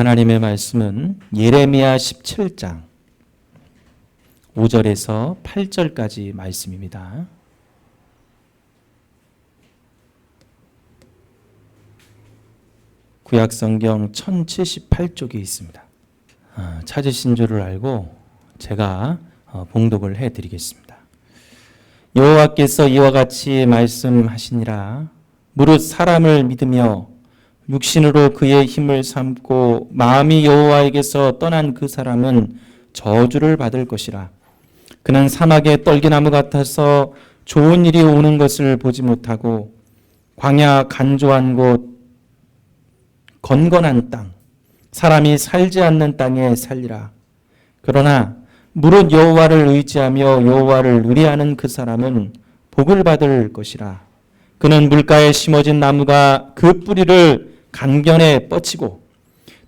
하나님의 말씀은 예레미야 17장 5절에서 8절까지 말씀입니다. 구약성경 1078쪽에 있습니다. 찾으신 줄을 알고 제가 봉독을 해드리겠습니다. 여호와께서 이와 같이 말씀하시니라. 무릇 사람을 믿으며 육신으로 그의 힘을 삼고 마음이 여호와에게서 떠난 그 사람은 저주를 받을 것이라. 그는 사막의 떨기나무 같아서 좋은 일이 오는 것을 보지 못하고 광야 간조한 곳 건건한 땅 사람이 살지 않는 땅에 살리라. 그러나 무릇 여호와를 의지하며 여호와를 의뢰하는 그 사람은 복을 받을 것이라. 그는 물가에 심어진 나무가 그 뿌리를 강변에 뻗치고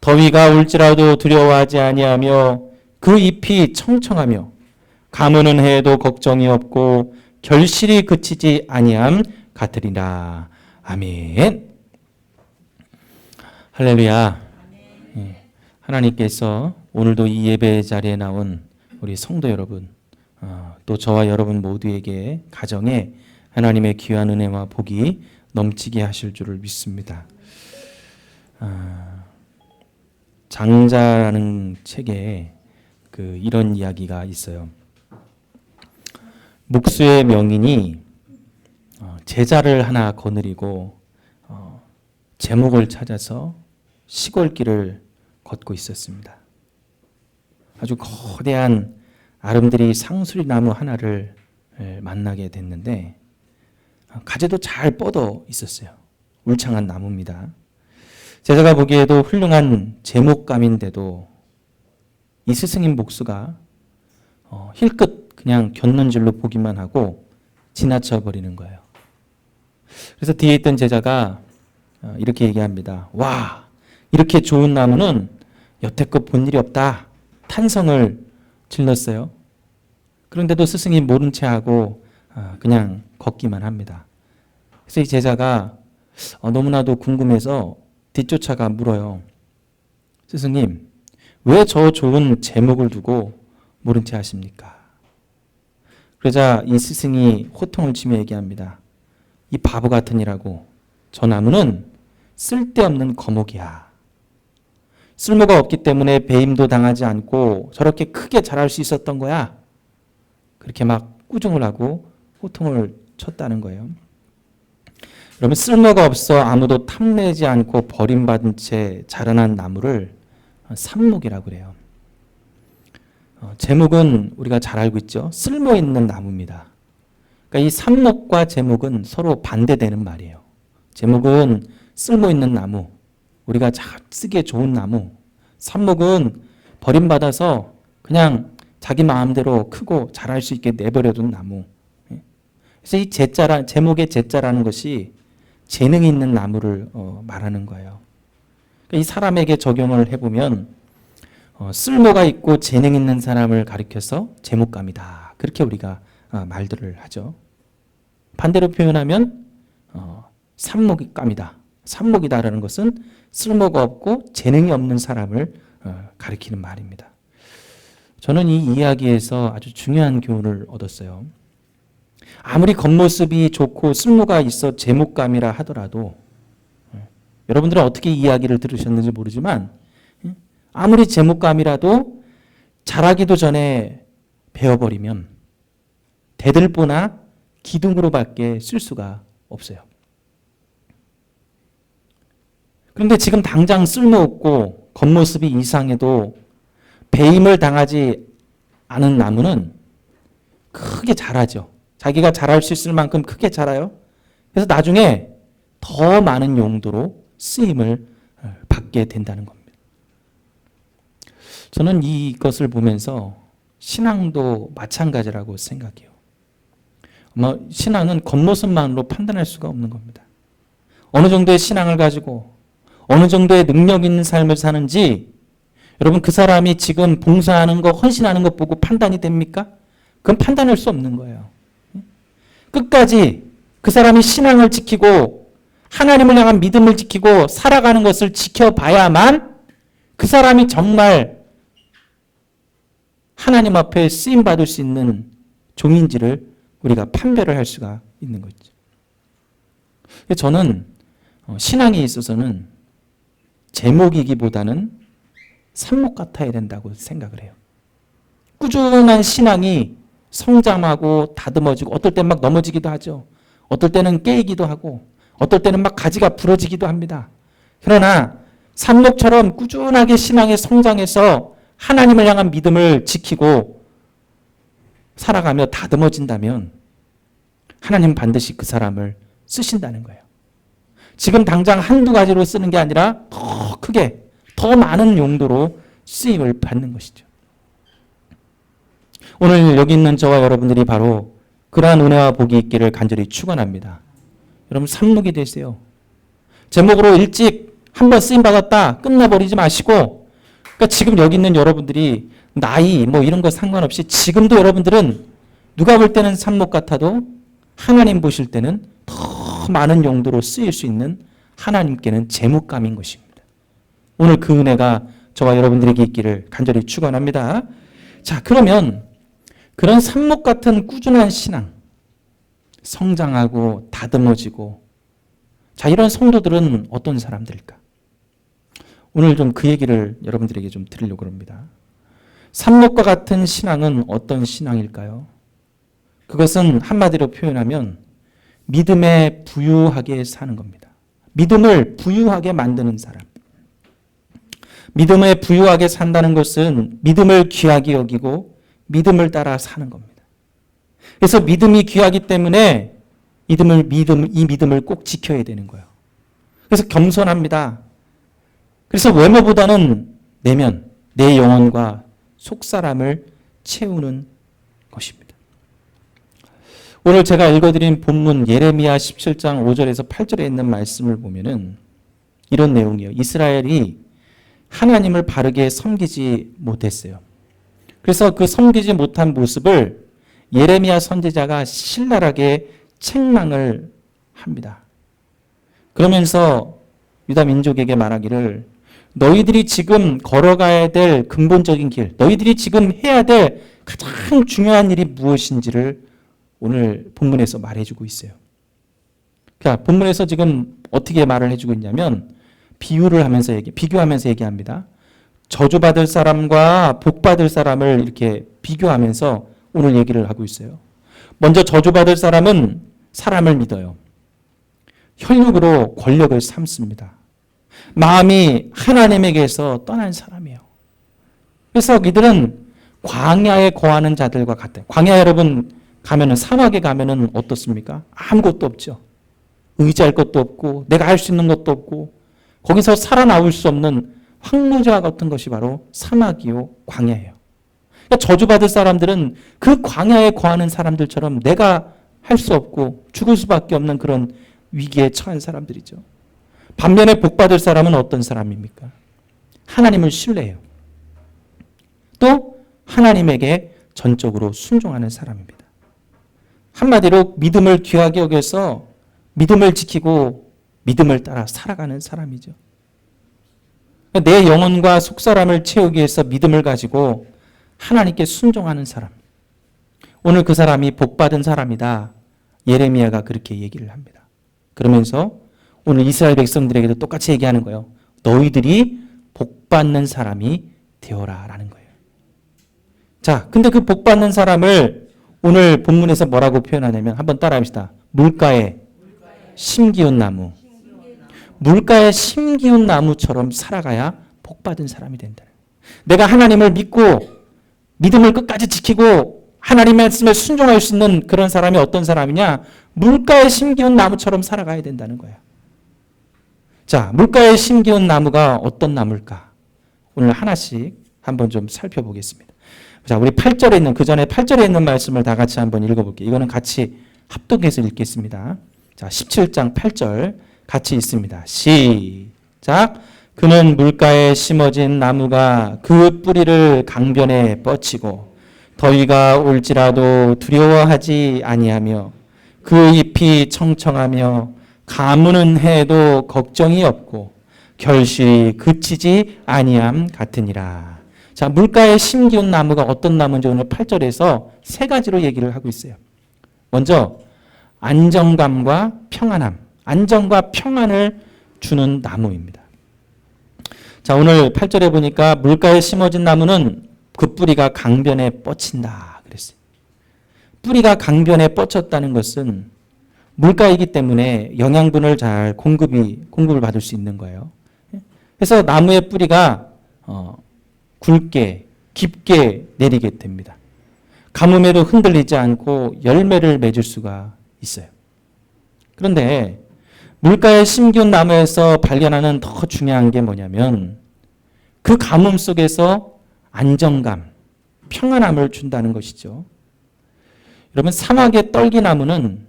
더위가 올지라도 두려워하지 아니하며 그 잎이 청청하며 가무는 해에도 걱정이 없고 결실이 그치지 아니함 같으리라. 아멘. 할렐루야. 하나님께서 오늘도 이 예배 자리에 나온 우리 성도 여러분, 또 저와 여러분 모두에게 가정에 하나님의 귀한 은혜와 복이 넘치게 하실 줄을 믿습니다. 장자라는 책에 이런 이야기가 있어요. 목수의 명인이 제자를 하나 거느리고 제목을 찾아서 시골길을 걷고 있었습니다. 아주 거대한 아름드리 상수리 나무 하나를 만나게 됐는데 가지도 잘 뻗어 있었어요. 울창한 나무입니다. 제자가 보기에도 훌륭한 제목감인데도 이 스승인 목수가 힐끗 그냥 겼는 줄로 보기만 하고 지나쳐 버리는 거예요. 그래서 뒤에 있던 제자가 이렇게 얘기합니다. 와, 이렇게 좋은 나무는 여태껏 본 일이 없다. 탄성을 질렀어요. 그런데도 스승이 모른 채 하고 그냥 걷기만 합니다. 그래서 이 제자가 너무나도 궁금해서 뒤쫓아가 물어요. 스승님, 왜 저 좋은 제목을 두고 모른 채 하십니까? 그러자 이 스승이 호통을 치며 얘기합니다. 이 바보 같으니라고. 저 나무는 쓸데없는 거목이야. 쓸모가 없기 때문에 배임도 당하지 않고 저렇게 크게 자랄 수 있었던 거야. 그렇게 막 꾸중을 하고 호통을 쳤다는 거예요. 그러면 쓸모가 없어 아무도 탐내지 않고 버림받은 채 자라난 나무를 삽목이라고 그래요. 제목은 우리가 잘 알고 있죠. 쓸모 있는 나무입니다. 그러니까 이 삽목과 제목은 서로 반대되는 말이에요. 제목은 쓸모 있는 나무, 우리가 잘 쓰기에 좋은 나무. 삽목은 버림받아서 그냥 자기 마음대로 크고 자랄 수 있게 내버려둔 나무. 그래서 이 제목의 제자라는 것이 재능이 있는 나무를 말하는 거예요. 그러니까 이 사람에게 적용을 해보면 쓸모가 있고 재능 있는 사람을 가리켜서 제목감이다. 그렇게 우리가 말들을 하죠. 반대로 표현하면 삽목감이다. 삽목이다라는 것은 쓸모가 없고 재능이 없는 사람을 가리키는 말입니다. 저는 이 이야기에서 아주 중요한 교훈을 얻었어요. 아무리 겉모습이 좋고 쓸모가 있어 제목감이라 하더라도 여러분들은 어떻게 이 이야기를 들으셨는지 모르지만 아무리 제목감이라도 자라기도 전에 베어버리면 대들보나 기둥으로밖에 쓸 수가 없어요. 그런데 지금 당장 쓸모없고 겉모습이 이상해도 배임을 당하지 않은 나무는 크게 자라죠. 자기가 자랄 수 있을 만큼 크게 자라요. 그래서 나중에 더 많은 용도로 쓰임을 받게 된다는 겁니다. 저는 이것을 보면서 신앙도 마찬가지라고 생각해요. 신앙은 겉모습만으로 판단할 수가 없는 겁니다. 어느 정도의 신앙을 가지고 어느 정도의 능력 있는 삶을 사는지 여러분 그 사람이 지금 봉사하는 거 헌신하는 것 보고 판단이 됩니까? 그건 판단할 수 없는 거예요. 끝까지 그 사람이 신앙을 지키고 하나님을 향한 믿음을 지키고 살아가는 것을 지켜봐야만 그 사람이 정말 하나님 앞에 쓰임받을 수 있는 종인지를 우리가 판별을 할 수가 있는 거죠. 저는 신앙에 있어서는 제목이기보다는 삽목 같아야 된다고 생각을 해요. 꾸준한 신앙이 성장하고 다듬어지고 어떨 땐 막 넘어지기도 하죠. 어떨 때는 깨이기도 하고 어떨 때는 막 가지가 부러지기도 합니다. 그러나 삽목처럼 꾸준하게 신앙에 성장해서 하나님을 향한 믿음을 지키고 살아가며 다듬어진다면 하나님 반드시 그 사람을 쓰신다는 거예요. 지금 당장 한두 가지로 쓰는 게 아니라 더 크게, 더 많은 용도로 쓰임을 받는 것이죠. 오늘 여기 있는 저와 여러분들이 바로 그러한 은혜와 복이 있기를 간절히 축원합니다. 여러분 삽목이 되세요. 제목으로 일찍 한번 쓰임받았다 끝나버리지 마시고, 그러니까 지금 여기 있는 여러분들이 나이 뭐 이런 거 상관없이 지금도 여러분들은 누가 볼 때는 삽목 같아도 하나님 보실 때는 더 많은 용도로 쓰일 수 있는 하나님께는 제목감인 것입니다. 오늘 그 은혜가 저와 여러분들에게 있기를 간절히 축원합니다. 자, 그러면 그런 삽목 같은 꾸준한 신앙, 성장하고 다듬어지고, 자, 이런 성도들은 어떤 사람들일까? 오늘 좀 그 얘기를 여러분들에게 좀 드리려고 합니다. 삽목과 같은 신앙은 어떤 신앙일까요? 그것은 한마디로 표현하면 믿음에 부유하게 사는 겁니다. 믿음을 부유하게 만드는 사람. 믿음에 부유하게 산다는 것은 믿음을 귀하게 여기고 믿음을 따라 사는 겁니다. 그래서 믿음이 귀하기 때문에 이 믿음을 꼭 지켜야 되는 거예요. 그래서 겸손합니다. 그래서 외모보다는 내면, 내 영혼과 속사람을 채우는 것입니다. 오늘 제가 읽어드린 본문 예레미야 17장 5절에서 8절에 있는 말씀을 보면은 이런 내용이에요. 이스라엘이 하나님을 바르게 섬기지 못했어요. 그래서 그 섬기지 못한 모습을 예레미야 선지자가 신랄하게 책망을 합니다. 그러면서 유다 민족에게 말하기를 너희들이 지금 걸어가야 될 근본적인 길, 너희들이 지금 해야 될 가장 중요한 일이 무엇인지를 오늘 본문에서 말해주고 있어요. 그러니까 본문에서 지금 어떻게 말을 해주고 있냐면 비교하면서 얘기합니다. 저주받을 사람과 복받을 사람을 이렇게 비교하면서 오늘 얘기를 하고 있어요. 먼저 저주받을 사람은 사람을 믿어요. 혈육으로 권력을 삼습니다. 마음이 하나님에게서 떠난 사람이에요. 그래서 이들은 광야에 거하는 자들과 같아요. 광야 여러분 가면은, 사막에 가면은 어떻습니까? 아무것도 없죠. 의지할 것도 없고 내가 할 수 있는 것도 없고 거기서 살아나올 수 없는 황무지와 같은 것이 바로 사막이요 광야예요. 그러니까 저주받을 사람들은 그 광야에 거하는 사람들처럼 내가 할 수 없고 죽을 수밖에 없는 그런 위기에 처한 사람들이죠. 반면에 복받을 사람은 어떤 사람입니까? 하나님을 신뢰해요. 또 하나님에게 전적으로 순종하는 사람입니다. 한마디로 믿음을 귀하게 여겨서 믿음을 지키고 믿음을 따라 살아가는 사람이죠. 내 영혼과 속사람을 채우기 위해서 믿음을 가지고 하나님께 순종하는 사람. 오늘 그 사람이 복받은 사람이다. 예레미야가 그렇게 얘기를 합니다. 그러면서 오늘 이스라엘 백성들에게도 똑같이 얘기하는 거예요. 너희들이 복받는 사람이 되어라 라는 거예요. 자, 근데 그 복받는 사람을 오늘 본문에서 뭐라고 표현하냐면 한번 따라합시다. 물가에 심기운 나무. 물가에 심기운 나무처럼 살아가야 복받은 사람이 된다. 내가 하나님을 믿고 믿음을 끝까지 지키고 하나님의 말씀에 순종할 수 있는 그런 사람이 어떤 사람이냐? 물가에 심기운 나무처럼 살아가야 된다는 거예요. 자, 물가에 심기운 나무가 어떤 나무일까? 오늘 하나씩 한번 좀 살펴보겠습니다. 자, 우리 8절에 있는, 그 전에 8절에 있는 말씀을 다 같이 한번 읽어볼게요. 이거는 같이 합독해서 읽겠습니다. 자, 17장 8절 같이 읽습니다. 시작. 그는 물가에 심어진 나무가 그 뿌리를 강변에 뻗치고 더위가 올지라도 두려워하지 아니하며 그 잎이 청청하며 가무는 해도 걱정이 없고 결실이 그치지 아니함 같으니라. 자, 물가에 심기운 나무가 어떤 나무인지 오늘 8절에서 세 가지로 얘기를 하고 있어요. 먼저 안정감과 평안함, 안정과 평안을 주는 나무입니다. 자, 오늘 8절에 보니까 물가에 심어진 나무는 그 뿌리가 강변에 뻗친다 그랬어요. 뿌리가 강변에 뻗쳤다는 것은 물가이기 때문에 영양분을 잘 공급을 받을 수 있는 거예요. 그래서 나무의 뿌리가 굵게 깊게 내리게 됩니다. 가뭄에도 흔들리지 않고 열매를 맺을 수가 있어요. 그런데 물가에 심기운 나무에서 발견하는 더 중요한 게 뭐냐면 그 가뭄 속에서 안정감, 평안함을 준다는 것이죠. 여러분, 사막의 떨기나무는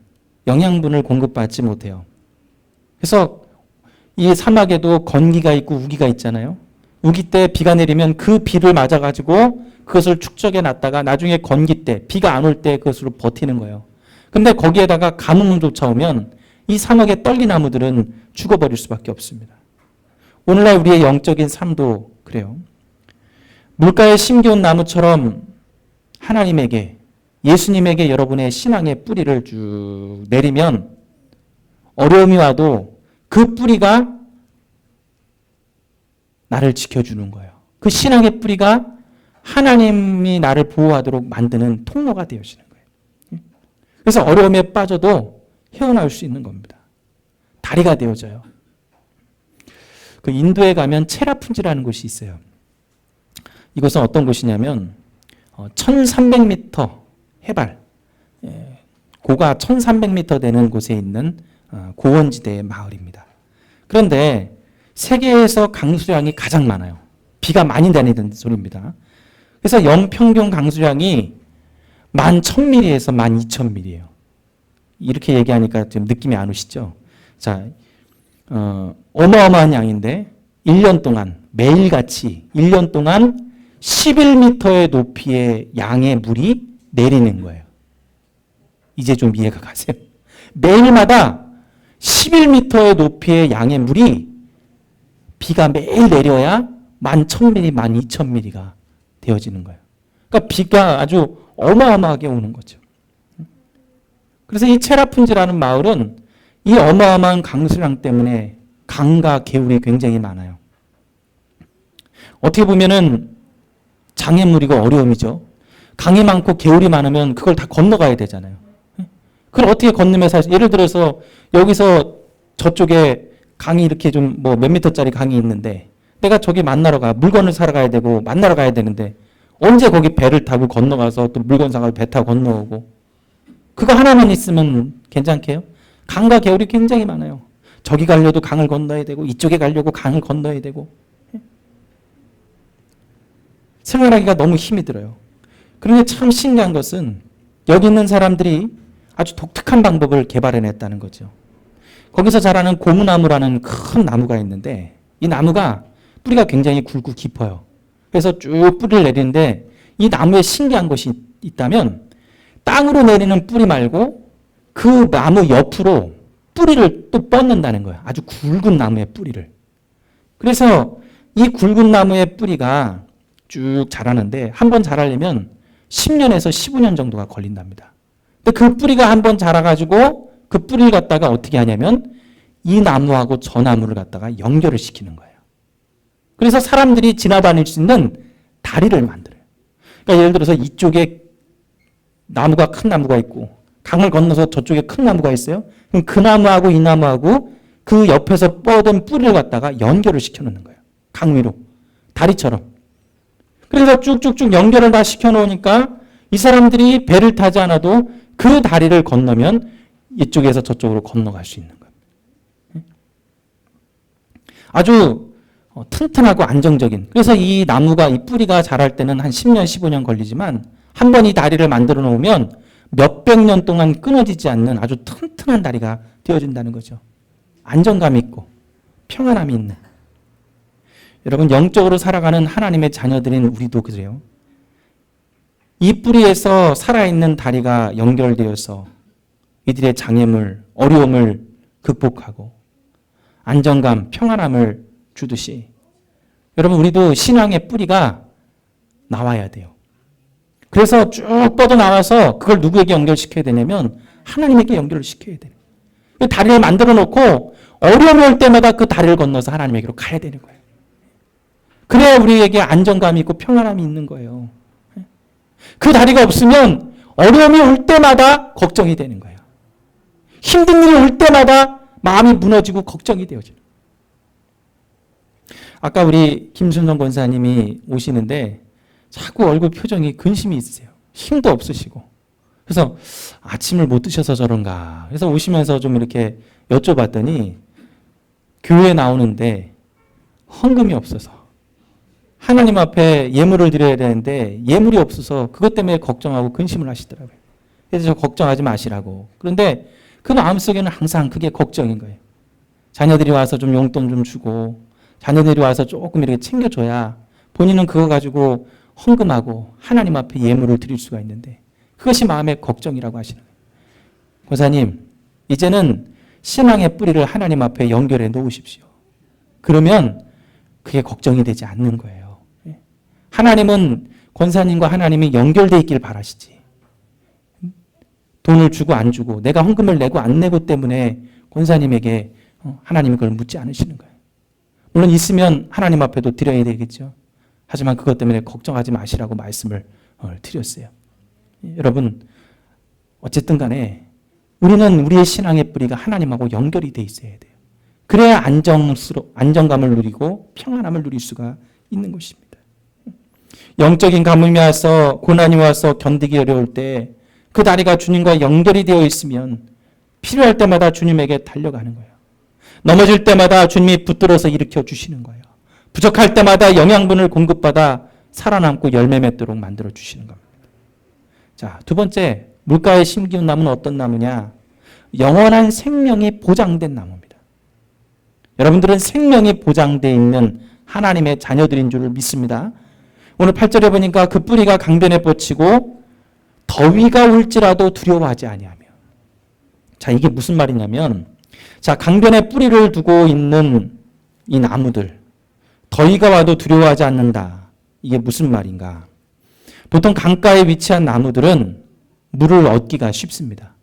영양분을 공급받지 못해요. 그래서 이 사막에도 건기가 있고 우기가 있잖아요. 우기 때 비가 내리면 그 비를 맞아가지고 그것을 축적해 놨다가 나중에 건기 때 비가 안 올 때 그것으로 버티는 거예요. 근데 거기에다가 가뭄조차 오면 이 사막의 떨기나무들은 죽어버릴 수밖에 없습니다. 오늘날 우리의 영적인 삶도 그래요. 물가에 심겨온 나무처럼 하나님에게, 예수님에게 여러분의 신앙의 뿌리를 쭉 내리면 어려움이 와도 그 뿌리가 나를 지켜주는 거예요. 그 신앙의 뿌리가 하나님이 나를 보호하도록 만드는 통로가 되어지는 거예요. 그래서 어려움에 빠져도 헤어나올 수 있는 겁니다. 다리가 되어져요. 그 인도에 가면 체라푼지라는 곳이 있어요. 이곳은 어떤 곳이냐면 1300m 해발, 고가 1300m 되는 곳에 있는 고원지대의 마을입니다. 그런데 세계에서 강수량이 가장 많아요. 비가 많이 내리는 소리입니다. 그래서 연평균 강수량이 11,000mm에서 12,000mm예요. 이렇게 얘기하니까 좀 느낌이 안 오시죠? 자, 어마어마한 양인데 1년 동안 매일같이 1년 동안 11m의 높이의 양의 물이 내리는 거예요. 이제 좀 이해가 가세요? 매일마다 11m의 높이의 양의 물이 비가 매일 내려야 11,000mm, 12,000mm가 되어지는 거예요. 그러니까 비가 아주 어마어마하게 오는 거죠. 그래서 이 체라푼지라는 마을은 이 어마어마한 강수량 때문에 강과 개울이 굉장히 많아요. 어떻게 보면은 장애물이고 어려움이죠. 강이 많고 개울이 많으면 그걸 다 건너가야 되잖아요. 그걸 어떻게 건너면서, 예를 들어서 여기서 저쪽에 강이 이렇게 좀 뭐 몇 미터짜리 강이 있는데 내가 저기 만나러 가, 물건을 사러 가야 되고 만나러 가야 되는데 언제 거기 배를 타고 건너가서 또 물건 사가지고 배 타고 건너오고, 그거 하나만 있으면 괜찮게요? 강과 개울이 굉장히 많아요. 저기 가려도 강을 건너야 되고 이쪽에 가려고 강을 건너야 되고, 생활하기가 너무 힘이 들어요. 그런데 참 신기한 것은 여기 있는 사람들이 아주 독특한 방법을 개발해냈다는 거죠. 거기서 자라는 고무나무라는 큰 나무가 있는데 이 나무가 뿌리가 굉장히 굵고 깊어요. 그래서 쭉 뿌리를 내리는데 이 나무에 신기한 것이 있다면 땅으로 내리는 뿌리 말고 그 나무 옆으로 뿌리를 또 뻗는다는 거예요. 아주 굵은 나무의 뿌리를. 그래서 이 굵은 나무의 뿌리가 쭉 자라는데 한 번 자라려면 10년에서 15년 정도가 걸린답니다. 근데 그 뿌리가 한 번 자라가지고 그 뿌리를 갖다가 어떻게 하냐면 이 나무하고 저 나무를 갖다가 연결을 시키는 거예요. 그래서 사람들이 지나다닐 수 있는 다리를 만들어요. 그러니까 예를 들어서 이쪽에 나무가 큰 나무가 있고 강을 건너서 저쪽에 큰 나무가 있어요. 그럼 그 나무하고 이 나무하고 그 옆에서 뻗은 뿌리를 갖다가 연결을 시켜놓는 거예요. 강 위로. 다리처럼. 그래서 쭉쭉쭉 연결을 다 시켜놓으니까 이 사람들이 배를 타지 않아도 그 다리를 건너면 이쪽에서 저쪽으로 건너갈 수 있는 거예요. 아주 튼튼하고 안정적인. 그래서 이 나무가, 이 뿌리가 자랄 때는 한 10년, 15년 걸리지만 한 번 이 다리를 만들어 놓으면 몇백 년 동안 끊어지지 않는 아주 튼튼한 다리가 되어진다는 거죠. 안정감 있고 평안함이 있는. 여러분, 영적으로 살아가는 하나님의 자녀들인 우리도 그래요. 이 뿌리에서 살아있는 다리가 연결되어서 이들의 장애물, 어려움을 극복하고 안정감, 평안함을 주듯이 여러분 우리도 신앙의 뿌리가 나와야 돼요. 그래서 쭉 뻗어 나와서 그걸 누구에게 연결시켜야 되냐면 하나님에게 연결을 시켜야 돼요. 그 다리를 만들어 놓고 어려움이 올 때마다 그 다리를 건너서 하나님에게로 가야 되는 거예요. 그래야 우리에게 안정감이 있고 평안함이 있는 거예요. 그 다리가 없으면 어려움이 올 때마다 걱정이 되는 거예요. 힘든 일이 올 때마다 마음이 무너지고 걱정이 되어져요. 아까 우리 김순성 권사님이 오시는데 자꾸 얼굴 표정이 근심이 있으세요. 힘도 없으시고. 그래서 아침을 못 드셔서 저런가. 그래서 오시면서 좀 이렇게 여쭤봤더니 교회에 나오는데 헌금이 없어서 하나님 앞에 예물을 드려야 되는데 예물이 없어서 그것 때문에 걱정하고 근심을 하시더라고요. 그래서 저 걱정하지 마시라고. 그런데 그 마음속에는 항상 그게 걱정인 거예요. 자녀들이 와서 좀 용돈 좀 주고 자녀들이 와서 조금 이렇게 챙겨줘야 본인은 그거 가지고 헌금하고 하나님 앞에 예물을 드릴 수가 있는데 그것이 마음의 걱정이라고 하시는 거예요. 권사님, 이제는 신앙의 뿌리를 하나님 앞에 연결해 놓으십시오. 그러면 그게 걱정이 되지 않는 거예요. 하나님은 권사님과 하나님이 연결되어 있길 바라시지. 돈을 주고 안 주고 내가 헌금을 내고 안 내고 때문에 권사님에게 하나님이 그걸 묻지 않으시는 거예요. 물론 있으면 하나님 앞에도 드려야 되겠죠. 하지만 그것 때문에 걱정하지 마시라고 말씀을 드렸어요. 여러분 어쨌든 간에 우리는 우리의 신앙의 뿌리가 하나님하고 연결이 돼 있어야 돼요. 그래야 안정감을 누리고 평안함을 누릴 수가 있는 것입니다. 영적인 가뭄이 와서 고난이 와서 견디기 어려울 때 그 다리가 주님과 연결이 되어 있으면 필요할 때마다 주님에게 달려가는 거예요. 넘어질 때마다 주님이 붙들어서 일으켜 주시는 거예요. 부족할 때마다 영양분을 공급받아 살아남고 열매 맺도록 만들어 주시는 겁니다. 자, 두 번째, 물가에 심기운 나무는 어떤 나무냐? 영원한 생명이 보장된 나무입니다. 여러분들은 생명이 보장되어 있는 하나님의 자녀들인 줄 믿습니다. 오늘 8절에 보니까 그 뿌리가 강변에 뻗치고 더위가 올지라도 두려워하지 아니하며. 자, 이게 무슨 말이냐면 자, 강변에 뿌리를 두고 있는 이 나무들 더위가 와도 두려워하지 않는다. 이게 무슨 말인가? 보통 강가에 위치한 나무들은 물을 얻기가 쉽습니다.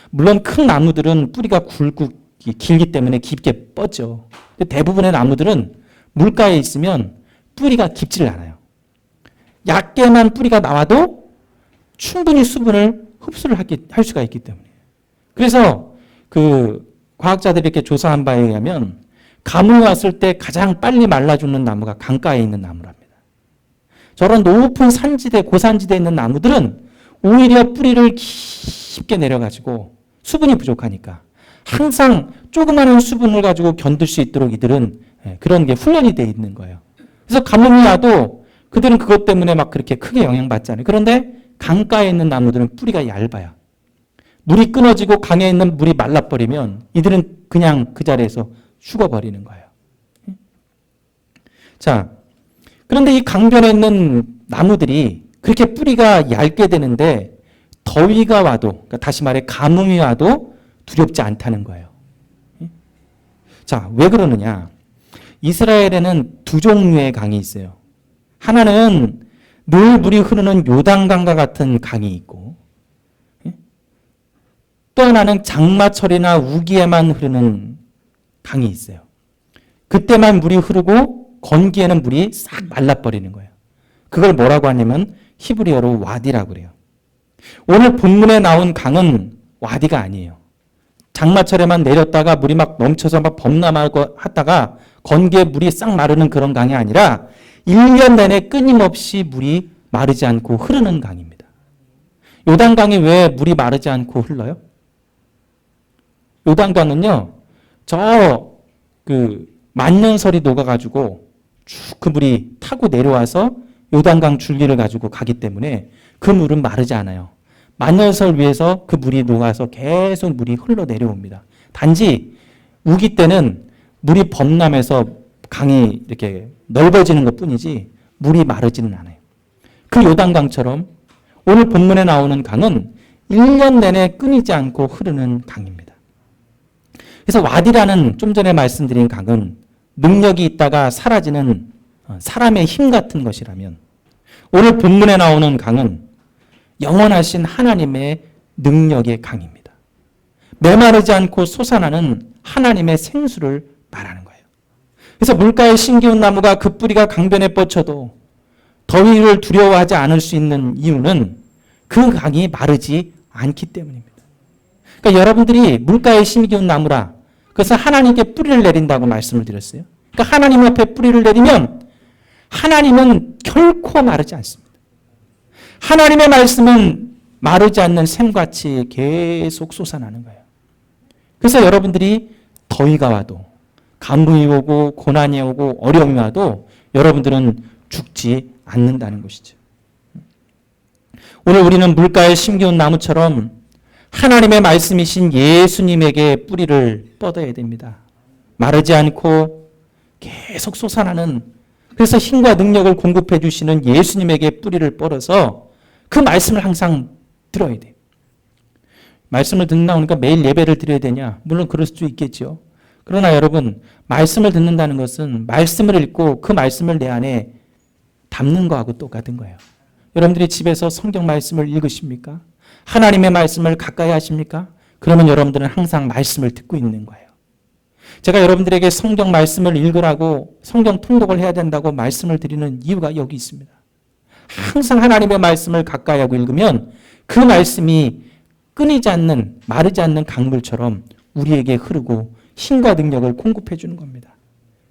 물론 큰 나무들은 뿌리가 굵고 길기 때문에 깊게 뻗죠. 대부분의 나무들은 물가에 있으면 뿌리가 깊지를 않아요. 얕게만 뿌리가 나와도 충분히 수분을 흡수를 할 수가 있기 때문에. 그래서 그 과학자들이 이렇게 조사한 바에 의하면 가뭄이 왔을 때 가장 빨리 말라 죽는 나무가 강가에 있는 나무랍니다. 저런 높은 산지대, 고산지대에 있는 나무들은 오히려 뿌리를 깊게 내려가지고 수분이 부족하니까 항상 조그마한 수분을 가지고 견딜 수 있도록 이들은 그런 게 훈련이 되어 있는 거예요. 그래서 가뭄이 와도 그들은 그것 때문에 막 그렇게 크게 영향받지 않아요. 그런데 강가에 있는 나무들은 뿌리가 얇아요. 물이 끊어지고 강에 있는 물이 말라버리면 이들은 그냥 그 자리에서 죽어버리는 거예요. 자, 그런데 이 강변에 있는 나무들이 그렇게 뿌리가 얇게 되는데 더위가 와도, 그러니까 다시 말해 가뭄이 와도 두렵지 않다는 거예요. 자, 왜 그러느냐? 이스라엘에는 두 종류의 강이 있어요. 하나는 늘 물이 흐르는 요단강과 같은 강이 있고 또 하나는 장마철이나 우기에만 흐르는 강이 있어요. 그때만 물이 흐르고 건기에는 물이 싹 말라버리는 거예요. 그걸 뭐라고 하냐면 히브리어로 와디라고 그래요. 오늘 본문에 나온 강은 와디가 아니에요. 장마철에만 내렸다가 물이 막 넘쳐서 막 범람하고 하다가 건기에 물이 싹 마르는 그런 강이 아니라 1년 내내 끊임없이 물이 마르지 않고 흐르는 강입니다. 요단강이 왜 물이 마르지 않고 흘러요? 요단강은요, 만년설이 녹아가지고 쭉 그 물이 타고 내려와서 요단강 줄기를 가지고 가기 때문에 그 물은 마르지 않아요. 만년설 위에서 그 물이 녹아서 계속 물이 흘러 내려옵니다. 단지 우기 때는 물이 범람해서 강이 이렇게 넓어지는 것 뿐이지 물이 마르지는 않아요. 그 요단강처럼 오늘 본문에 나오는 강은 1년 내내 끊이지 않고 흐르는 강입니다. 그래서 와디라는 좀 전에 말씀드린 강은 능력이 있다가 사라지는 사람의 힘 같은 것이라면 오늘 본문에 나오는 강은 영원하신 하나님의 능력의 강입니다. 메마르지 않고 솟아나는 하나님의 생수를 말하는 거예요. 그래서 물가에 심기운 나무가 그 뿌리가 강변에 뻗쳐도 더위를 두려워하지 않을 수 있는 이유는 그 강이 마르지 않기 때문입니다. 그러니까 여러분들이 물가에 심기운 나무라 그래서 하나님께 뿌리를 내린다고 말씀을 드렸어요. 그러니까 하나님 앞에 뿌리를 내리면 하나님은 결코 마르지 않습니다. 하나님의 말씀은 마르지 않는 샘같이 계속 솟아나는 거예요. 그래서 여러분들이 더위가 와도 간부이 오고 고난이 오고 어려움이 와도 여러분들은 죽지 않는다는 것이죠. 오늘 우리는 물가에 심기운 나무처럼 하나님의 말씀이신 예수님에게 뿌리를 뻗어야 됩니다. 마르지 않고 계속 솟아나는 그래서 힘과 능력을 공급해 주시는 예수님에게 뿌리를 뻗어서 그 말씀을 항상 들어야 돼요. 말씀을 듣는다 보니까 매일 예배를 드려야 되냐? 물론 그럴 수도 있겠죠. 그러나 여러분 말씀을 듣는다는 것은 말씀을 읽고 그 말씀을 내 안에 담는 거하고 똑같은 거예요. 여러분들이 집에서 성경 말씀을 읽으십니까? 하나님의 말씀을 가까이 하십니까? 그러면 여러분들은 항상 말씀을 듣고 있는 거예요. 제가 여러분들에게 성경 말씀을 읽으라고 성경 통독을 해야 된다고 말씀을 드리는 이유가 여기 있습니다. 항상 하나님의 말씀을 가까이 하고 읽으면 그 말씀이 끊이지 않는 마르지 않는 강물처럼 우리에게 흐르고 힘과 능력을 공급해 주는 겁니다.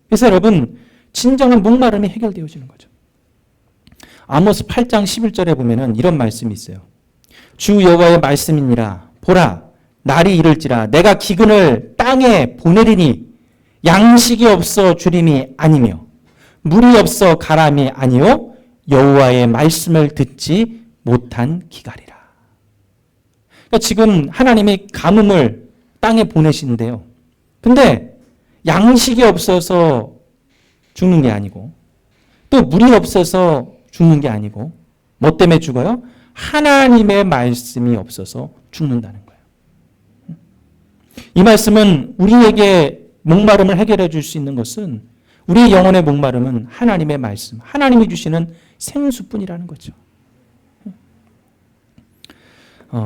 그래서 여러분 진정한 목마름이 해결되어지는 거죠. 아모스 8장 11절에 보면은 이런 말씀이 있어요. 주 여호와의 말씀이니라 보라 날이 이를지라 내가 기근을 땅에 보내리니 양식이 없어 주림이 아니며 물이 없어 가람이 아니요 여호와의 말씀을 듣지 못한 기갈이라. 그러니까 지금 하나님이 가뭄을 땅에 보내시는데요. 근데 양식이 없어서 죽는 게 아니고 또 물이 없어서 죽는 게 아니고 뭐 때문에 죽어요? 하나님의 말씀이 없어서 죽는다는 거예요. 이 말씀은 우리에게 목마름을 해결해 줄 수 있는 것은 우리의 영혼의 목마름은 하나님의 말씀, 하나님이 주시는 생수뿐이라는 거죠.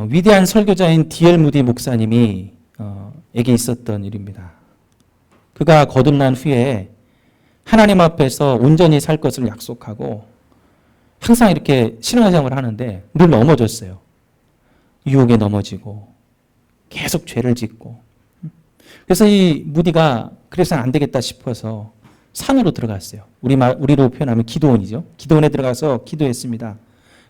위대한 설교자인 D.L. 무디 목사님이 에게 있었던 일입니다. 그가 거듭난 후에 하나님 앞에서 온전히 살 것을 약속하고 항상 이렇게 신앙생활을 하는데 늘 넘어졌어요. 유혹에 넘어지고 계속 죄를 짓고 그래서 이 무디가 그래서는 안 되겠다 싶어서 산으로 들어갔어요. 우리로 표현하면 기도원이죠. 기도원에 들어가서 기도했습니다.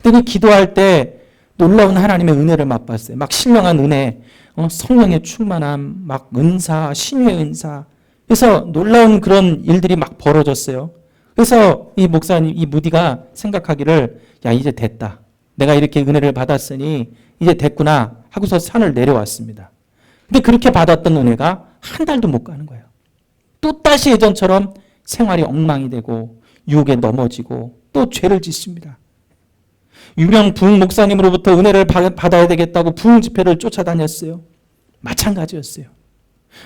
근데 기도할 때 놀라운 하나님의 은혜를 맛봤어요. 막 신령한 은혜, 성령의 충만함, 막 은사, 신유의 은사. 그래서 놀라운 그런 일들이 막 벌어졌어요. 그래서 이 목사님, 이 무디가 생각하기를 야 이제 됐다. 내가 이렇게 은혜를 받았으니 이제 됐구나 하고서 산을 내려왔습니다. 근데 그렇게 받았던 은혜가 한 달도 못 가는 거예요. 또 다시 예전처럼 생활이 엉망이 되고 유혹에 넘어지고 또 죄를 짓습니다. 유명 부흥 목사님으로부터 은혜를 받아야 되겠다고 부흥 집회를 쫓아다녔어요. 마찬가지였어요.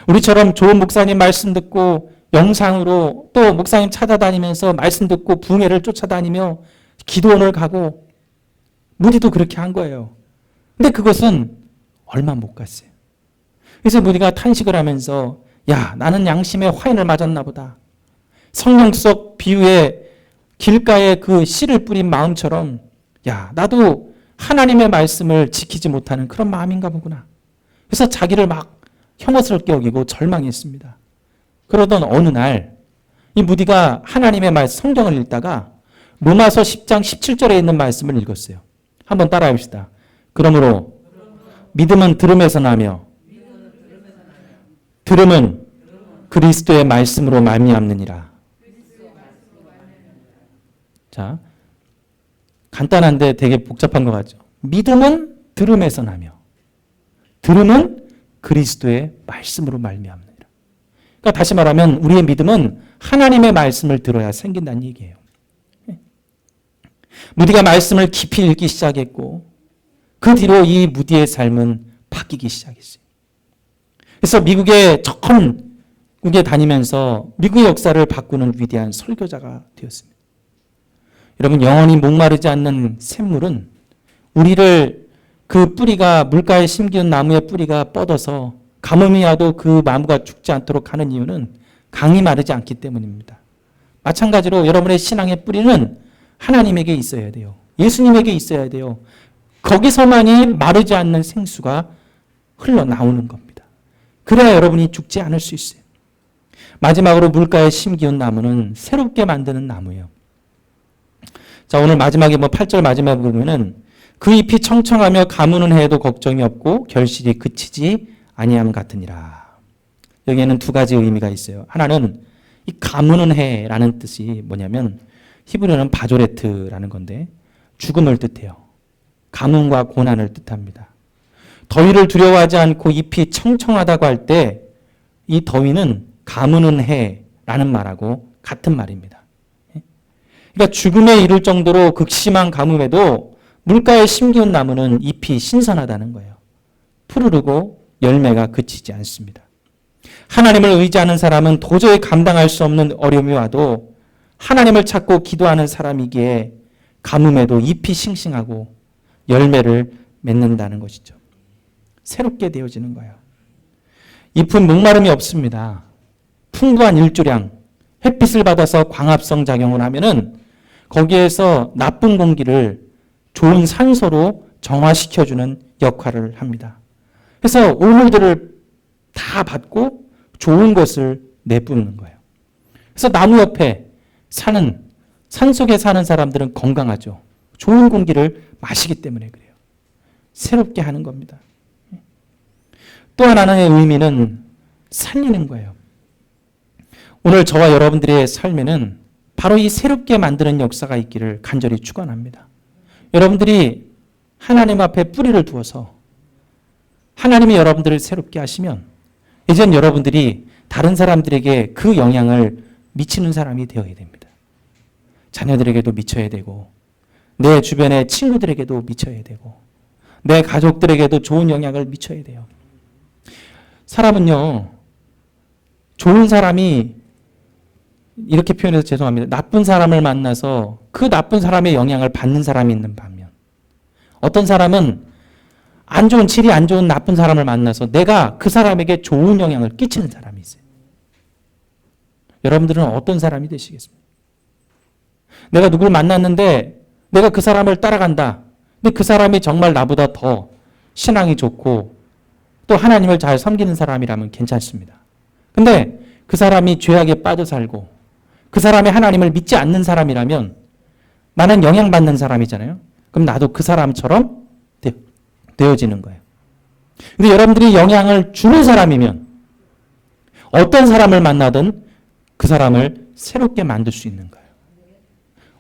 우리처럼 좋은 목사님 말씀 듣고 영상으로 또 목사님 찾아다니면서 말씀 듣고 부흥회를 쫓아다니며 기도원을 가고 무디도 그렇게 한 거예요. 근데 그것은 얼마 못 갔어요. 그래서 무디가 탄식을 하면서 야 나는 양심의 화인을 맞았나 보다. 성령 속 비유의 길가에 그 씨를 뿌린 마음처럼 야 나도 하나님의 말씀을 지키지 못하는 그런 마음인가 보구나. 그래서 자기를 막 혐오스럽게 여기고 절망했습니다. 그러던 어느 날 이 무디가 하나님의 말씀 성경을 읽다가 로마서 10장 17절에 있는 말씀을 읽었어요. 한번 따라해 봅시다. 그러므로 믿음은 들음에서 나며 들음은 그리스도의 말씀으로 말미암느니라. 자, 간단한데 되게 복잡한 것 같죠. 믿음은 들음에서 나며 들음은 그리스도의 말씀으로 말미암느니라. 그러니까 다시 말하면 우리의 믿음은 하나님의 말씀을 들어야 생긴다는 얘기예요. 무디가 말씀을 깊이 읽기 시작했고 그 뒤로 이 무디의 삶은 바뀌기 시작했어요. 그래서 미국의 전 다니면서 미국의 역사를 바꾸는 위대한 설교자가 되었습니다. 여러분, 영원히 목마르지 않는 샘물은 우리를 그 뿌리가 물가에 심기운 나무의 뿌리가 뻗어서 가뭄이 와도 그 나무가 죽지 않도록 하는 이유는 강이 마르지 않기 때문입니다. 마찬가지로 여러분의 신앙의 뿌리는 하나님에게 있어야 돼요. 예수님에게 있어야 돼요. 거기서만이 마르지 않는 생수가 흘러나오는 겁니다. 그래야 여러분이 죽지 않을 수 있어요. 마지막으로 물가에 심기운 나무는 새롭게 만드는 나무예요. 자, 오늘 마지막에 8절 마지막에 보면은 그 잎이 청청하며 가무는 해에도 걱정이 없고 결실이 그치지 아니함 같으니라. 여기에는 두 가지 의미가 있어요. 하나는 이 가무는 해라는 뜻이 뭐냐면 히브리어는 바조레트라는 건데 죽음을 뜻해요. 가뭄과 고난을 뜻합니다. 더위를 두려워하지 않고 잎이 청청하다고 할 때 이 더위는 가무는 해라는 말하고 같은 말입니다. 그러니까 죽음에 이를 정도로 극심한 가뭄에도 물가에 심기운 나무는 잎이 신선하다는 거예요. 푸르르고 열매가 그치지 않습니다. 하나님을 의지하는 사람은 도저히 감당할 수 없는 어려움이 와도 하나님을 찾고 기도하는 사람이기에 가뭄에도 잎이 싱싱하고 열매를 맺는다는 것이죠. 새롭게 되어지는 거예요. 잎은 목마름이 없습니다. 풍부한 일조량, 햇빛을 받아서 광합성 작용을 하면은 거기에서 나쁜 공기를 좋은 산소로 정화시켜주는 역할을 합니다. 그래서 오물들을 다 받고 좋은 것을 내뿜는 거예요. 그래서 나무 옆에 사는, 산속에 사는 사람들은 건강하죠. 좋은 공기를 마시기 때문에 그래요. 새롭게 하는 겁니다. 또 하나의 의미는 살리는 거예요. 오늘 저와 여러분들의 삶에는 바로 이 새롭게 만드는 역사가 있기를 간절히 축원합니다. 여러분들이 하나님 앞에 뿌리를 두어서 하나님이 여러분들을 새롭게 하시면 이젠 여러분들이 다른 사람들에게 그 영향을 미치는 사람이 되어야 됩니다. 자녀들에게도 미쳐야 되고 내 주변의 친구들에게도 미쳐야 되고 내 가족들에게도 좋은 영향을 미쳐야 돼요. 사람은요, 좋은 사람이 이렇게 표현해서 죄송합니다. 나쁜 사람을 만나서 그 나쁜 사람의 영향을 받는 사람이 있는 반면 어떤 사람은 질이 안 좋은 나쁜 사람을 만나서 내가 그 사람에게 좋은 영향을 끼치는 사람이 있어요. 여러분들은 어떤 사람이 되시겠습니까? 내가 누구를 만났는데 내가 그 사람을 따라간다. 근데 그 사람이 정말 나보다 더 신앙이 좋고 또 하나님을 잘 섬기는 사람이라면 괜찮습니다. 근데 그 사람이 죄악에 빠져 살고 그 사람이 하나님을 믿지 않는 사람이라면 나는 영향받는 사람이잖아요. 그럼 나도 그 사람처럼 되어지는 거예요. 근데 여러분들이 영향을 주는 사람이면 어떤 사람을 만나든 그 사람을 새롭게 만들 수 있는 거예요.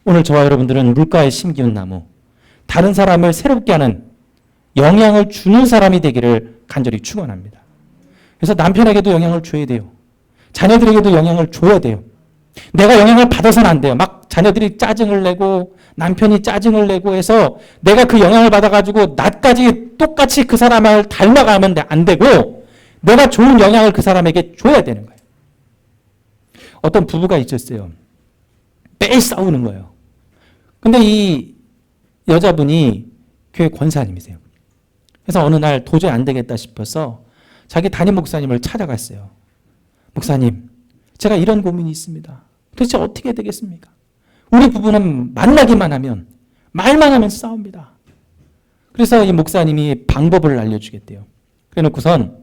오늘 저와 여러분들은 물가에 심기운 나무, 다른 사람을 새롭게 하는 영향을 주는 사람이 되기를 간절히 축원합니다. 그래서 남편에게도 영향을 줘야 돼요. 자녀들에게도 영향을 줘야 돼요. 내가 영향을 받아서는 안 돼요. 막 자녀들이 짜증을 내고 남편이 짜증을 내고 해서 내가 그 영향을 받아가지고 나까지 똑같이 그 사람을 닮아가면 안 되고 내가 좋은 영향을 그 사람에게 줘야 되는 거예요. 어떤 부부가 있었어요. 매일 싸우는 거예요. 근데 이 여자분이 교회 권사님이세요. 그래서 어느 날 도저히 안 되겠다 싶어서 자기 담임 목사님을 찾아갔어요. 목사님, 제가 이런 고민이 있습니다. 도대체 어떻게 되겠습니까? 우리 부부는 만나기만 하면, 말만 하면 싸웁니다. 그래서 이 목사님이 방법을 알려주겠대요. 그래 놓고선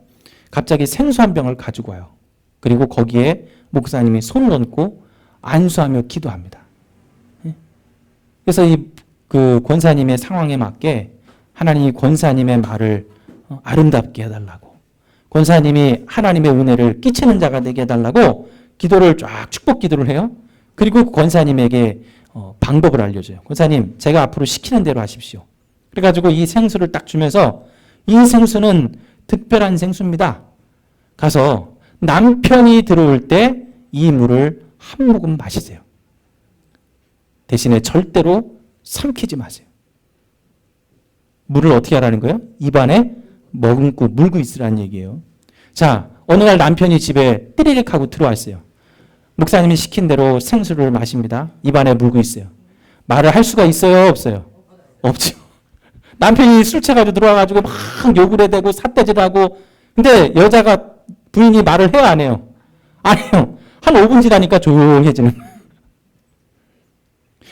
갑자기 생수 한 병을 가지고 와요. 그리고 거기에 목사님이 손을 얹고 안수하며 기도합니다. 그래서 그 권사님의 상황에 맞게 하나님이 권사님의 말을 아름답게 해달라고, 권사님이 하나님의 은혜를 끼치는 자가 되게 해달라고 기도를 쫙 축복 기도를 해요. 그리고 권사님에게 방법을 알려줘요. 권사님, 제가 앞으로 시키는 대로 하십시오. 그래가지고 이 생수를 딱 주면서 이 생수는 특별한 생수입니다. 가서 남편이 들어올 때 이 물을 한 모금 마시세요. 대신에 절대로 삼키지 마세요. 물을 어떻게 하라는 거예요? 입안에 머금고 물고 있으라는 얘기예요. 자, 어느 날 남편이 집에 띠리릭 하고 들어왔어요. 목사님이 시킨 대로 생수를 마십니다. 입안에 물고 있어요. 말을 할 수가 있어요? 없어요? 없죠. 남편이 술 취해가지고 들어와가지고 막 욕을 해대고 삿대질하고, 근데 여자가 부인이 말을 해요, 안 해요? 안 해요. 한 5분 지나니까 조용해지는 거예요.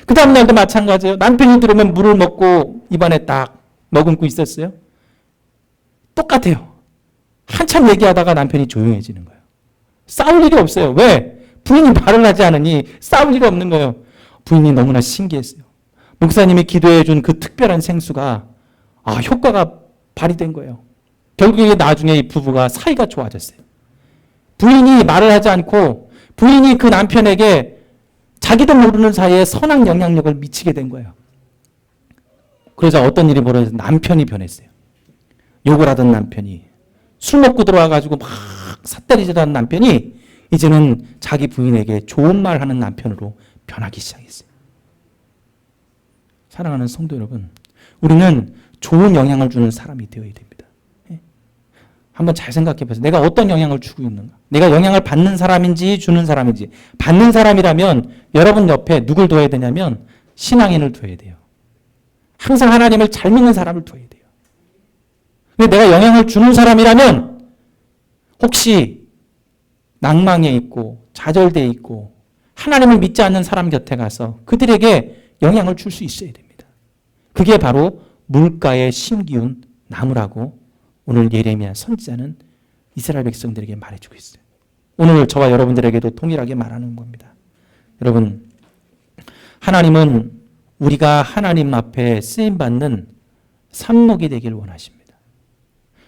그 다음날도 마찬가지예요. 남편이 들어오면 물을 먹고 입안에 딱 머금고 있었어요. 똑같아요. 한참 얘기하다가 남편이 조용해지는 거예요. 싸울 일이 없어요. 왜? 부인이 말을 하지 않으니 싸울 일이 없는 거예요. 부인이 너무나 신기했어요. 목사님이 기도해 준 그 특별한 생수가 효과가 발휘된 거예요. 결국에 나중에 이 부부가 사이가 좋아졌어요. 부인이 말을 하지 않고 부인이 그 남편에게 자기도 모르는 사이에 선한 영향력을 미치게 된 거예요. 그러자 어떤 일이 벌어져서 남편이 변했어요. 욕을 하던 남편이, 술 먹고 들어와가지고 막 삿대질하는 남편이 이제는 자기 부인에게 좋은 말 하는 남편으로 변하기 시작했어요. 사랑하는 성도 여러분, 우리는 좋은 영향을 주는 사람이 되어야 됩니다. 한번 잘 생각해 보세요. 내가 어떤 영향을 주고 있는가? 내가 영향을 받는 사람인지 주는 사람인지. 받는 사람이라면 여러분 옆에 누굴 둬야 되냐면 신앙인을 둬야 돼요. 항상 하나님을 잘 믿는 사람을 둬야 돼요. 근데 내가 영향을 주는 사람이라면 혹시 낭망에 있고 좌절되어 있고 하나님을 믿지 않는 사람 곁에 가서 그들에게 영향을 줄 수 있어야 됩니다. 그게 바로 물가에 심기운 나무라고 오늘 예레미야 선지자는 이스라엘 백성들에게 말해주고 있어요. 오늘 저와 여러분들에게도 동일하게 말하는 겁니다. 여러분, 하나님은 우리가 하나님 앞에 쓰임받는 삽목이 되길 원하십니다.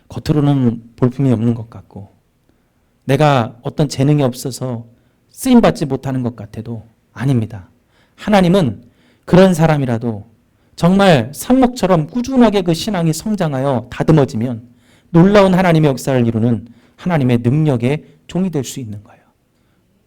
겉으로는 볼품이 없는 것 같고 내가 어떤 재능이 없어서 쓰임받지 못하는 것 같아도 아닙니다. 하나님은 그런 사람이라도 정말 삽목처럼 꾸준하게 그 신앙이 성장하여 다듬어지면 놀라운 하나님의 역사를 이루는 하나님의 능력의 종이 될 수 있는 거예요.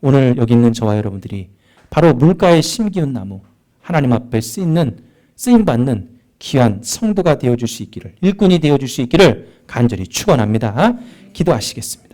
오늘 여기 있는 저와 여러분들이 바로 물가에 심기운 나무, 하나님 앞에 쓰임받는 귀한 성도가 되어줄 수 있기를, 일꾼이 되어줄 수 있기를 간절히 축원합니다. 기도하시겠습니다.